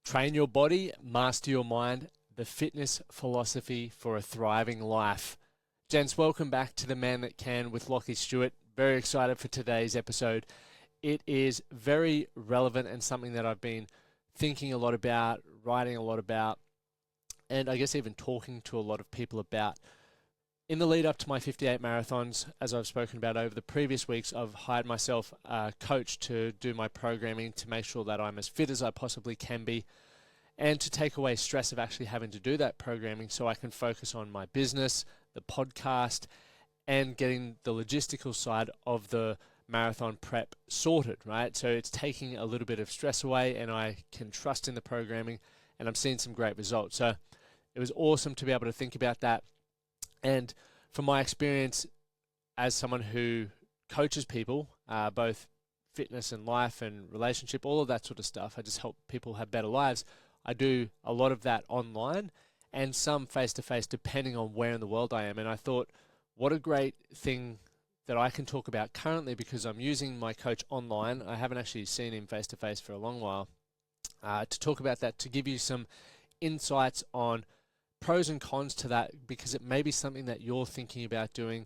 Train your body, master your mind, the fitness philosophy for a thriving life. Gents, welcome back to The Man That Can with Lachlan Stuart. Very excited for today's episode. It is very relevant and something that I've been thinking a lot about, writing a lot about, and I guess even talking to a lot of people about. In the lead up to my 58 marathons, as I've spoken about over the previous weeks, I've hired myself a coach to do my programming to make sure that I'm as fit as I possibly can be and to take away stress of actually having to do that programming so I can focus on my business, the podcast, and getting the logistical side of the marathon prep sorted, right? So it's taking a little bit of stress away and I can trust in the programming and I'm seeing some great results. So it was awesome to be able to think about that. And from my experience as someone who coaches people, both fitness and life and relationship, all of that sort of stuff, I just help people have better lives. I do a lot of that online and some face-to-face depending on where in the world I am. And I thought, what a great thing that I can talk about currently because I'm using my coach online. I haven't actually seen him face-to-face for a long while. To talk about that, to give you some insights on pros and cons to that because it may be something that you're thinking about doing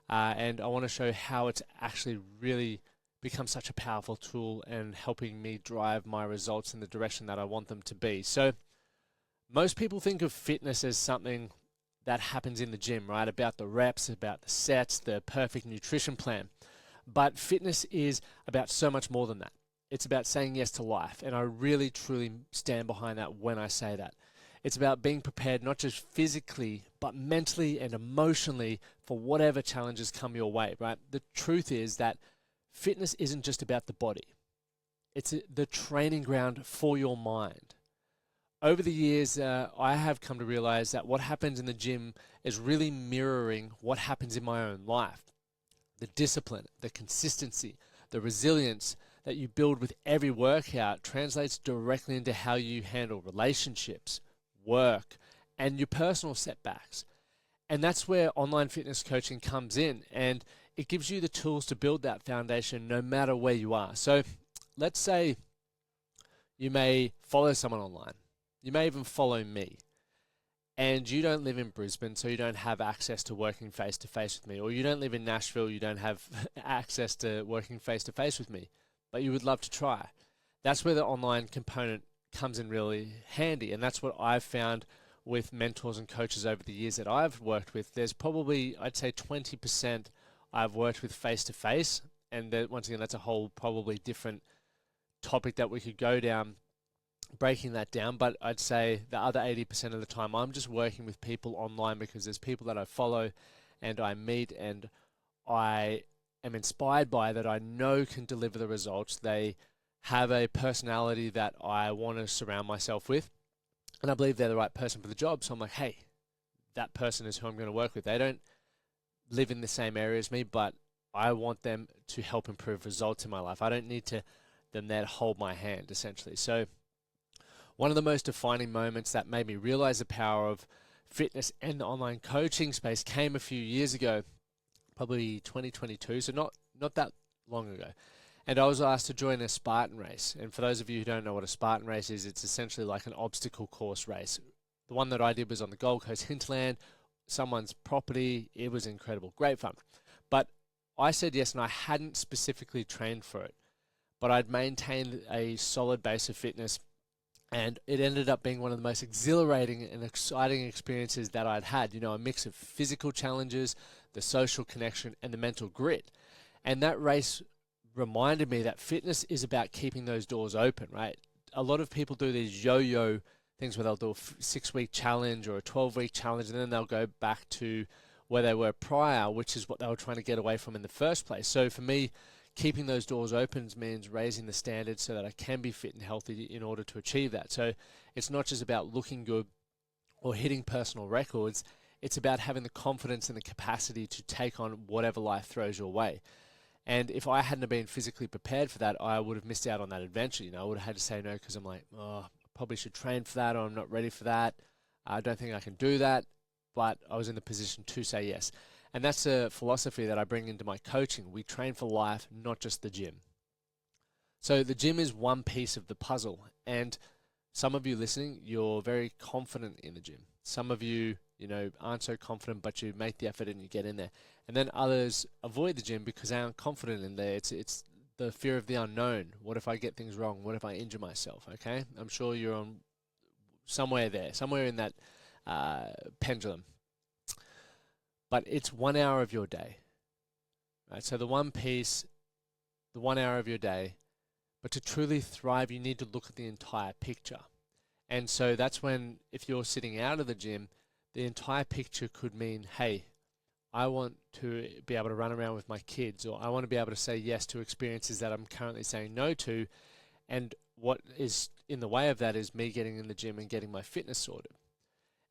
and I want to show how it's actually really become such a powerful tool and helping me drive my results in the direction that I want them to be. So most people think of fitness as something that happens in the gym, right? About the reps, about the sets, the perfect nutrition plan. But fitness is about so much more than that. It's about saying yes to life, and I really truly stand behind that when I say that. It's about being prepared not just physically, but mentally and emotionally for whatever challenges come your way, right? The truth is that fitness isn't just about the body. It's the training ground for your mind. Over the years, I have come to realize that what happens in the gym is really mirroring what happens in my own life. The discipline, the consistency, the resilience that you build with every workout translates directly into how you handle relationships, work, and your personal setbacks. And that's where online fitness coaching comes in, and it gives you the tools to build that foundation no matter where you are. So let's say you may follow someone online. You may even follow me. And you don't live in Brisbane, so you don't have access to working face-to-face with me. Or you don't live in Nashville, you don't have access to working face-to-face with me. But you would love to try. That's where the online component comes in really handy, and that's what I've found with mentors and coaches over the years that I've worked with. There's probably, I'd say 20% I've worked with face-to-face, and once again, that's a whole probably different topic that we could go down, breaking that down, but I'd say the other 80% of the time I'm just working with people online because there's people that I follow and I meet and I am inspired by that I know can deliver the results. They have a personality that I want to surround myself with, and I believe they're the right person for the job. So I'm like, hey, that person is who I'm going to work with. They don't live in the same area as me, but I want them to help improve results in my life. I don't need them there to hold my hand, essentially. So one of the most defining moments that made me realize the power of fitness and the online coaching space came a few years ago, probably 2022, so not that long ago. And I was asked to join a Spartan race. And for those of you who don't know what a Spartan race is, it's essentially like an obstacle course race. The one that I did was on the Gold Coast hinterland, someone's property. It was incredible, great fun. But I said yes, and I hadn't specifically trained for it. But I'd maintained a solid base of fitness, and it ended up being one of the most exhilarating and exciting experiences that I'd had. You know, a mix of physical challenges, the social connection, and the mental grit. And that race reminded me that fitness is about keeping those doors open, right? A lot of people do these yo-yo things where they'll do a 6-week challenge or a 12-week challenge, and then they'll go back to where they were prior, which is what they were trying to get away from in the first place. So for me, keeping those doors open means raising the standards so that I can be fit and healthy in order to achieve that. So it's not just about looking good or hitting personal records. It's about having the confidence and the capacity to take on whatever life throws your way. And if I hadn't been physically prepared for that, I would have missed out on that adventure. You know, I would have had to say no because I'm like, oh, I probably should train for that, or I'm not ready for that. I don't think I can do that. But I was in the position to say yes. And that's a philosophy that I bring into my coaching. We train for life, not just the gym. So the gym is one piece of the puzzle. And Some of you listening, you're very confident in the gym. Some of you, aren't so confident, but you make the effort and you get in there. And then others avoid the gym because they aren't confident in there. It's the fear of the unknown. What if I get things wrong? What if I injure myself? Okay, I'm sure you're on somewhere there, somewhere in that pendulum. But it's 1 hour of your day, right? So the 1 hour of your day. But to truly thrive, you need to look at the entire picture. And so that's when, if you're sitting out of the gym, the entire picture could mean, hey, I want to be able to run around with my kids, or I want to be able to say yes to experiences that I'm currently saying no to. And what is in the way of that is me getting in the gym and getting my fitness sorted.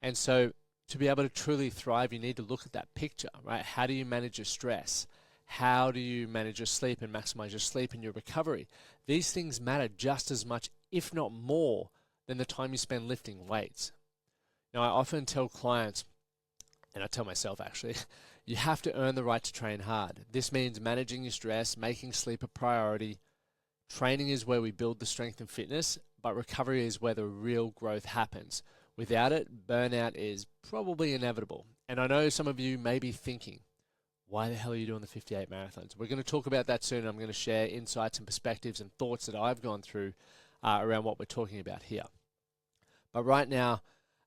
And so to be able to truly thrive, you need to look at that picture, right? How do you manage your stress? How do you manage your sleep and maximize your sleep and your recovery? These things matter just as much, if not more, than the time you spend lifting weights. Now, I often tell clients, and I tell myself actually, you have to earn the right to train hard. This means managing your stress, making sleep a priority. Training is where we build the strength and fitness, but recovery is where the real growth happens. Without it, burnout is probably inevitable. And I know some of you may be thinking, why the hell are you doing the 58 marathons? We're going to talk about that soon. I'm going to share insights and perspectives and thoughts that I've gone through around what we're talking about here. But right now,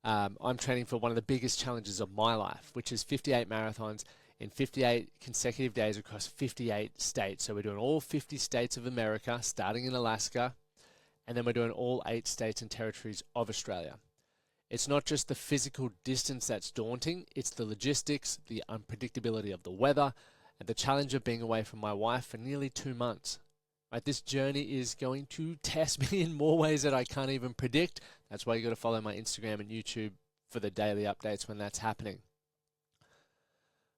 I'm training for one of the biggest challenges of my life, which is 58 marathons in 58 consecutive days across 58 states. So we're doing all 50 states of America, starting in Alaska, and then we're doing all 8 states and territories of Australia. It's not just the physical distance that's daunting, it's the logistics, the unpredictability of the weather, and the challenge of being away from my wife for nearly 2 months. Right, this journey is going to test me in more ways that I can't even predict. That's why you got to follow my Instagram and YouTube for the daily updates when that's happening.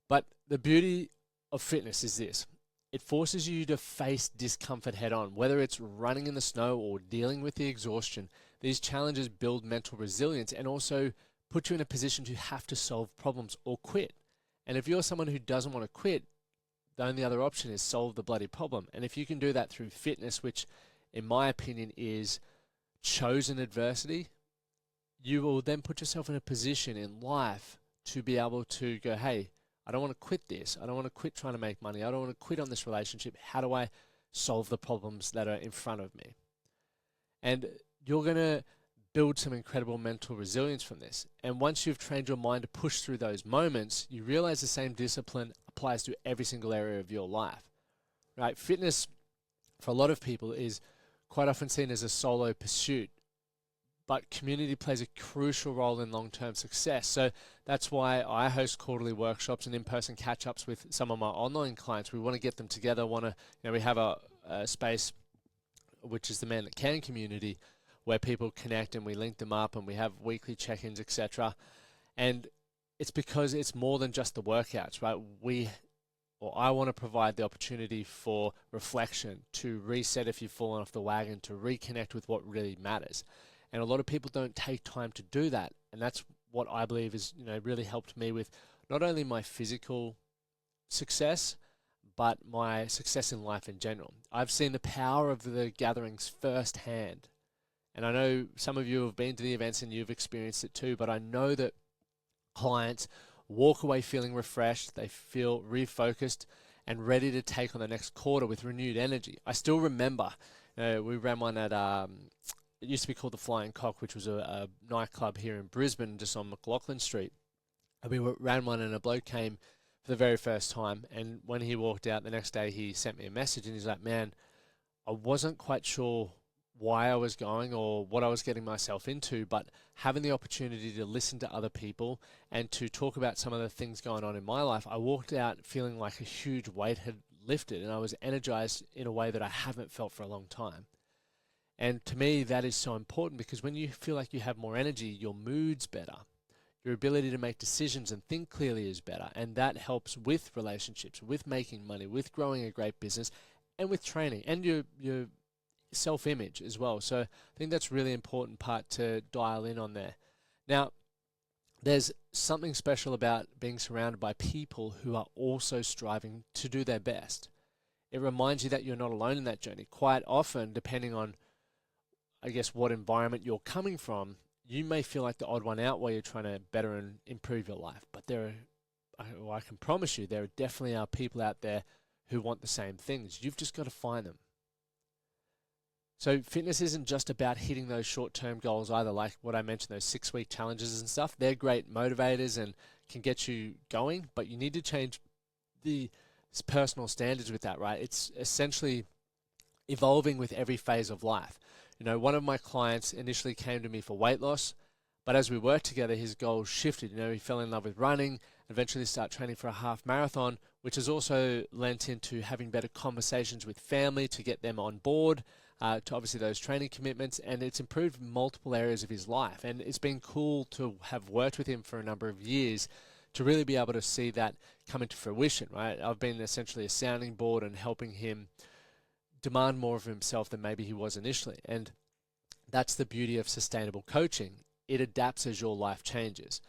But the beauty of fitness is this. It forces you to face discomfort head on, whether it's running in the snow or dealing with the exhaustion. These challenges build mental resilience and also put you in a position to have to solve problems or quit. And if you're someone who doesn't want to quit, the only other option is solve the bloody problem. And if you can do that through fitness, which in my opinion is chosen adversity, you will then put yourself in a position in life to be able to go, hey, I don't want to quit this. I don't want to quit trying to make money. I don't want to quit on this relationship. How do I solve the problems that are in front of me? And you're going to build some incredible mental resilience from this. And once you've trained your mind to push through those moments, you realize the same discipline applies to every single area of your life. Right? Fitness, for a lot of people, is quite often seen as a solo pursuit. But community plays a crucial role in long-term success. So that's why I host quarterly workshops and in-person catch-ups with some of my online clients. We want to get them together. We have a space, which is the Man That Can community, where people connect and we link them up and we have weekly check-ins, etc. And it's because it's more than just the workouts, right? I want to provide the opportunity for reflection, to reset if you've fallen off the wagon, to reconnect with what really matters. And a lot of people don't take time to do that. And that's what I believe is, really helped me with not only my physical success, but my success in life in general. I've seen the power of the gatherings firsthand. And I know some of you have been to the events and you've experienced it too, but I know that clients walk away feeling refreshed, they feel refocused and ready to take on the next quarter with renewed energy. I still remember, we ran one at, it used to be called the Flying Cock, which was a nightclub here in Brisbane, just on Lachlan Street. And we ran one and a bloke came for the very first time. And when he walked out the next day, he sent me a message and he's like, man, I wasn't quite sure why I was going or what I was getting myself into, but having the opportunity to listen to other people and to talk about some of the things going on in my life, I walked out feeling like a huge weight had lifted and I was energized in a way that I haven't felt for a long time. And to me, that is so important because when you feel like you have more energy, your mood's better. Your ability to make decisions and think clearly is better. And that helps with relationships, with making money, with growing a great business, and with training and your self-image as well. So I think that's a really important part to dial in on there. Now, there's something special about being surrounded by people who are also striving to do their best. It reminds you that you're not alone in that journey. Quite often, depending on I guess, what environment you're coming from, you may feel like the odd one out while you're trying to better and improve your life. But I can promise you, there definitely are people out there who want the same things. You've just got to find them. So fitness isn't just about hitting those short-term goals either, like what I mentioned, those 6-week challenges and stuff. They're great motivators and can get you going, but you need to change the personal standards with that, right? It's essentially evolving with every phase of life. One of my clients initially came to me for weight loss, but as we worked together, his goals shifted. He fell in love with running, eventually started training for a half marathon, which has also lent into having better conversations with family to get them on board, to obviously those training commitments, and it's improved multiple areas of his life. And it's been cool to have worked with him for a number of years to really be able to see that come into fruition, right? I've been essentially a sounding board and helping him demand more of himself than maybe he was initially. And that's the beauty of sustainable coaching. It adapts as your life changes.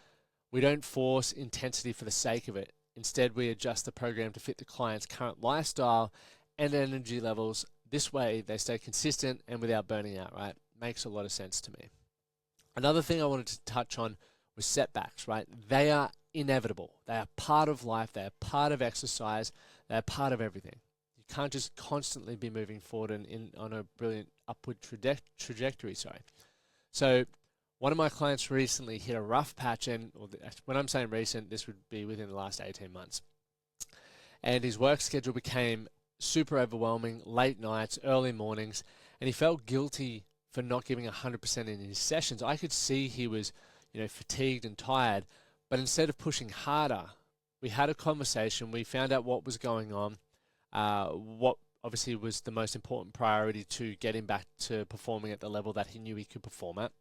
We don't force intensity for the sake of it. Instead, we adjust the program to fit the client's current lifestyle and energy levels. This way, they stay consistent and without burning out, right? Makes a lot of sense to me. Another thing I wanted to touch on was setbacks, right? They are inevitable. They are part of life. They are part of exercise. They are part of everything. You can't just constantly be moving forward on a brilliant upward trajectory. So one of my clients recently hit a rough patch, and when I'm saying recent, this would be within the last 18 months. And his work schedule became super overwhelming, late nights, early mornings, and he felt guilty for not giving 100% in his sessions. I could see he was, fatigued and tired, but instead of pushing harder, we had a conversation. We found out what was going on, what obviously was the most important priority to get him back to performing at the level that he knew he could perform at.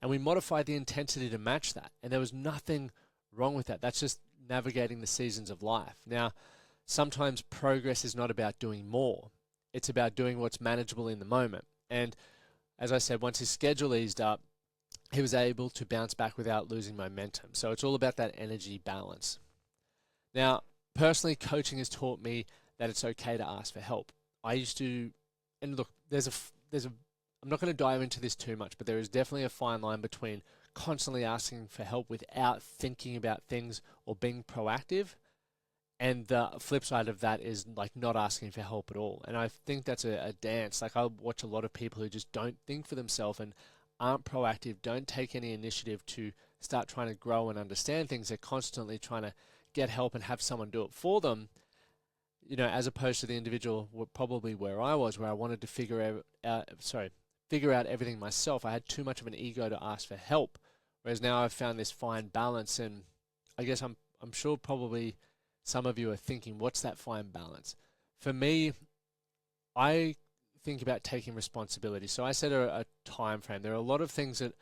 And we modified the intensity to match that. And there was nothing wrong with that. That's just navigating the seasons of life. Now, sometimes progress is not about doing more. It's about doing what's manageable in the moment. And as I said, once his schedule eased up, he was able to bounce back without losing momentum. So it's all about that energy balance. Now, personally, coaching has taught me that it's okay to ask for help. I used to, and look, I'm not going to dive into this too much, but there is definitely a fine line between constantly asking for help without thinking about things or being proactive, and the flip side of that is like not asking for help at all. And I think that's a dance. Like, I watch a lot of people who just don't think for themselves and aren't proactive, don't take any initiative to start trying to grow and understand things. They're constantly trying to get help and have someone do it for them, as opposed to the individual probably where I was, where I wanted to figure out everything myself. I had too much of an ego to ask for help, whereas now I've found this fine balance. And I guess I'm sure probably some of you are thinking, what's that fine balance? For me, I think about taking responsibility. So I set a time frame. There are a lot of things that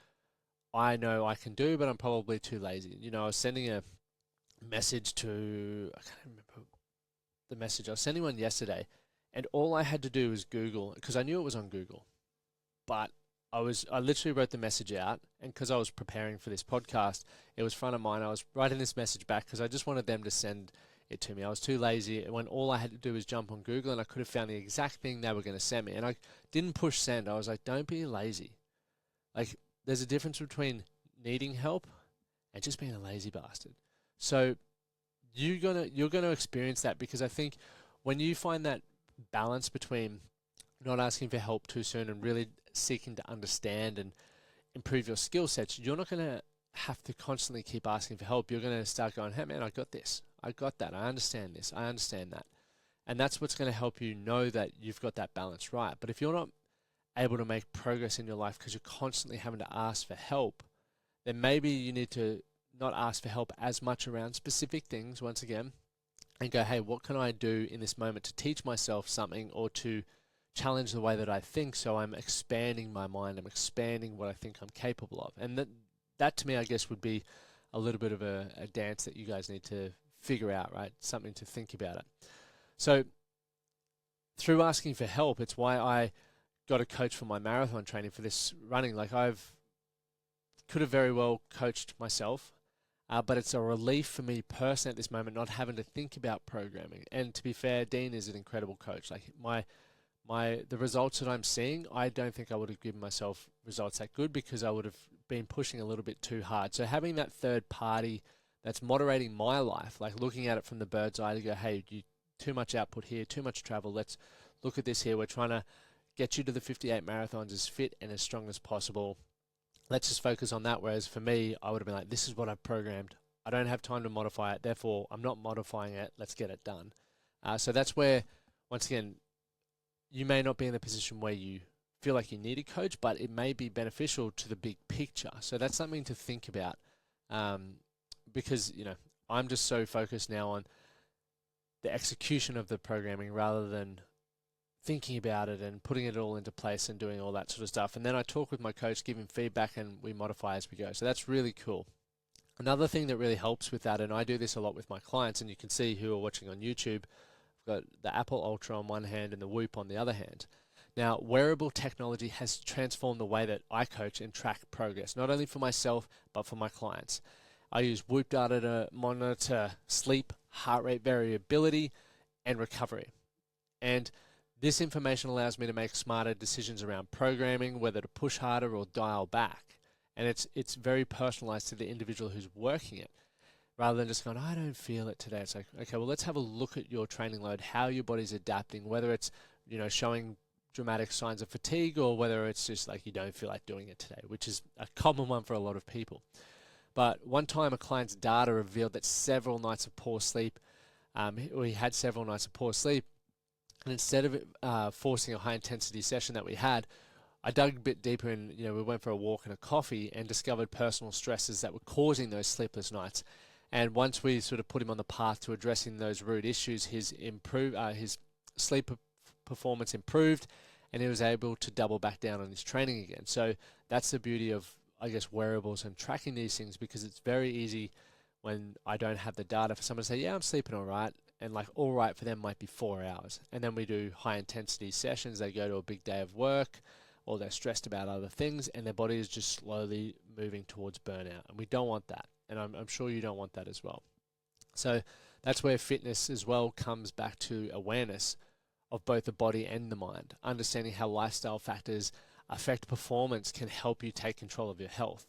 I know I can do, but I'm probably too lazy. I was sending a message to, I can't remember the message. I was sending one yesterday, and all I had to do was Google, because I knew it was on Google. But I literally wrote the message out, and because I was preparing for this podcast, it was front of mind. I was writing this message back because I just wanted them to send it to me. I was too lazy when all I had to do was jump on Google, and I could have found the exact thing they were going to send me. And I didn't push send. I was like, don't be lazy. Like, there's a difference between needing help and just being a lazy bastard. So you're gonna experience that, because I think when you find that balance between not asking for help too soon and really seeking to understand and improve your skill sets, you're not going to have to constantly keep asking for help. You're going to start going, hey man, I got this. I got that. I understand this. I understand that. And that's what's going to help you know that you've got that balance right. But if you're not able to make progress in your life because you're constantly having to ask for help, then maybe you need to not ask for help as much around specific things once again, and go, hey, what can I do in this moment to teach myself something or to challenge the way that I think, so I'm expanding my mind, I'm expanding what I think I'm capable of. And that to me, I guess, would be a little bit of a dance that you guys need to figure out, right? Something to think about it. So through asking for help, it's why I got a coach for my marathon training for this running. Like, could have very well coached myself, but it's a relief for me personally at this moment not having to think about programming. And to be fair, Dean is an incredible coach. Like, my the results that I'm seeing, I don't think I would have given myself results that good because I would have been pushing a little bit too hard. So having that third party that's moderating my life, like looking at it from the bird's eye to go, hey, you too much output here, too much travel. Let's look at this here. We're trying to get you to the 58 marathons as fit and as strong as possible. Let's just focus on that. Whereas for me, I would have been like, this is what I've programmed. I don't have time to modify it. Therefore, I'm not modifying it. Let's get it done. So that's where, once again, you may not be in the position where you feel like you need a coach, but it may be beneficial to the big picture. So that's something to think about, because, I'm just so focused now on the execution of the programming rather than thinking about it and putting it all into place and doing all that sort of stuff. And then I talk with my coach, give him feedback, and we modify as we go. So that's really cool. Another thing that really helps with that, and I do this a lot with my clients, and you can see who are watching on YouTube, I've got the Apple Ultra on one hand and the Whoop on the other hand. Now, wearable technology has transformed the way that I coach and track progress, not only for myself, but for my clients. I use Whoop data to monitor sleep, heart rate variability, and recovery. And this information allows me to make smarter decisions around programming, whether to push harder or dial back. And it's very personalized to the individual who's working it, rather than just going, I don't feel it today. It's like, okay, well, let's have a look at your training load, how your body's adapting, whether it's, showing dramatic signs of fatigue or whether it's just like you don't feel like doing it today, which is a common one for a lot of people. But one time a client's data revealed that several nights of poor sleep, we had several nights of poor sleep, and instead of forcing a high-intensity session that we had, I dug a bit deeper and, we went for a walk and a coffee and discovered personal stresses that were causing those sleepless nights. And once we sort of put him on the path to addressing those root issues, his sleep performance improved, and he was able to double back down on his training again. So that's the beauty of, I guess, wearables and tracking these things, because it's very easy when I don't have the data for someone to say, yeah, I'm sleeping all right. And like all right for them might be 4 hours. And then we do high intensity sessions. They go to a big day of work, or they're stressed about other things, and their body is just slowly moving towards burnout. And we don't want that. And I'm sure you don't want that as well. So that's where fitness as well comes back to awareness of both the body and the mind. Understanding how lifestyle factors affect performance can help you take control of your health.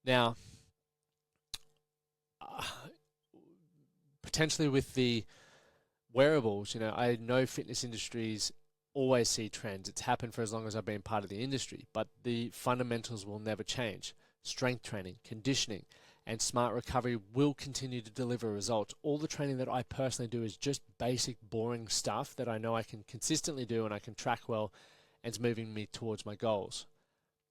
Now, potentially with the wearables, I know fitness industries always see trends. It's happened for as long as I've been part of the industry, but the fundamentals will never change. Strength training, conditioning, and smart recovery will continue to deliver results. All the training that I personally do is just basic, boring stuff that I know I can consistently do and I can track well, and it's moving me towards my goals.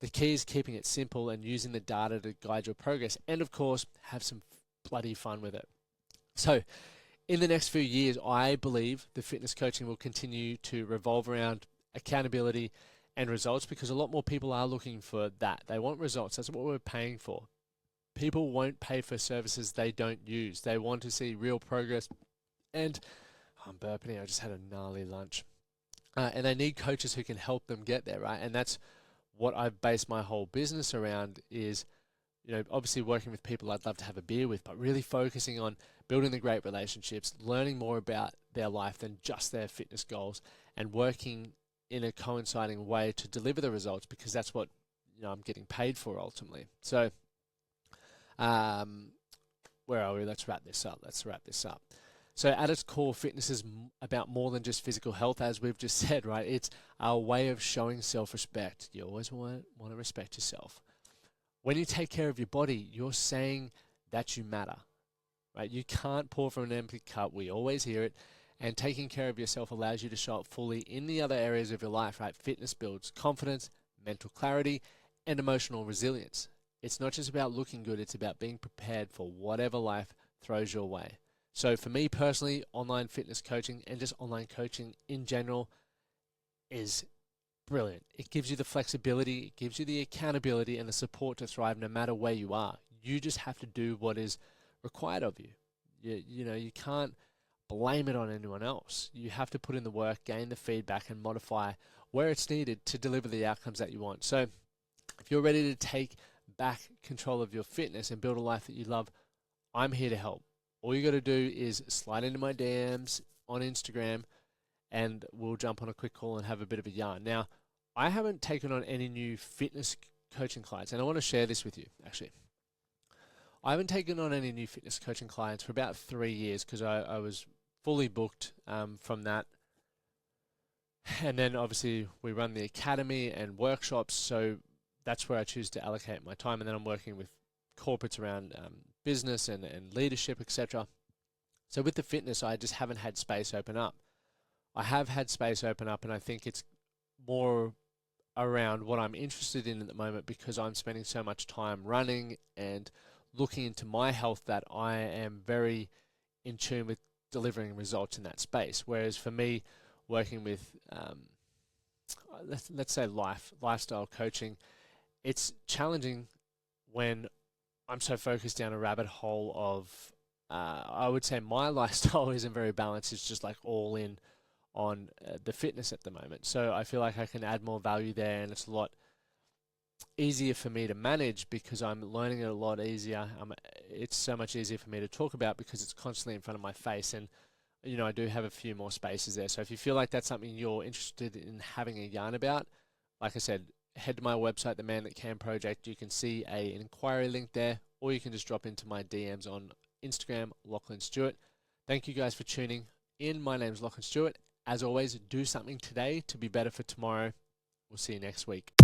The key is keeping it simple and using the data to guide your progress, and of course, have some bloody fun with it. So, in the next few years, I believe the fitness coaching will continue to revolve around accountability and results, because a lot more people are looking for that. They want results. That's what we're paying for. People won't pay for services they don't use. They want to see real progress. And I'm burping. I just had a gnarly lunch. And they need coaches who can help them get there, right? And that's what I've based my whole business around is, obviously working with people I'd love to have a beer with, but really focusing on building the great relationships, learning more about their life than just their fitness goals, and working in a coinciding way to deliver the results, because that's what I'm getting paid for ultimately. So, where are we? Let's wrap this up. So at its core, fitness is about more than just physical health, as we've just said, right? It's our way of showing self-respect. You always want to respect yourself. When you take care of your body, you're saying that you matter, right? You can't pour from an empty cup. We always hear it. And taking care of yourself allows you to show up fully in the other areas of your life, right? Fitness builds confidence, mental clarity, and emotional resilience. It's not just about looking good. It's about being prepared for whatever life throws your way. So for me personally, online fitness coaching and just online coaching in general is brilliant. It gives you the flexibility, it gives you the accountability and the support to thrive no matter where you are. You just have to do what is required of you. You can't blame it on anyone else. You have to put in the work, gain the feedback, and modify where it's needed to deliver the outcomes that you want. So if you're ready to take back control of your fitness and build a life that you love, I'm here to help. All you got to do is slide into my DMs on Instagram and we'll jump on a quick call and have a bit of a yarn. Now, I haven't taken on any new fitness coaching clients, and I want to share this with you, actually. I haven't taken on any new fitness coaching clients for about 3 years because I was fully booked from that. And then obviously we run the academy and workshops, so that's where I choose to allocate my time. And then I'm working with corporates around business and leadership, etc. So with the fitness, I just haven't had space open up. I have had space open up, and I think it's more around what I'm interested in at the moment because I'm spending so much time running and looking into my health that I am very in tune with delivering results in that space. Whereas for me, working with, let's say lifestyle coaching, it's challenging when I'm so focused down a rabbit hole of, I would say my lifestyle isn't very balanced. It's just like all in on the fitness at the moment. So I feel like I can add more value there, and it's a lot easier for me to manage because I'm learning it a lot easier. It's so much easier for me to talk about because it's constantly in front of my face, and I do have a few more spaces there. So if you feel like that's something you're interested in having a yarn about, like I said, head to my website, The Man That Can Project. You can see an inquiry link there, or you can just drop into my DMs on Instagram, Lachlan Stuart. Thank you guys for tuning in. My name's Lachlan Stuart. As always, do something today to be better for tomorrow. We'll see you next week.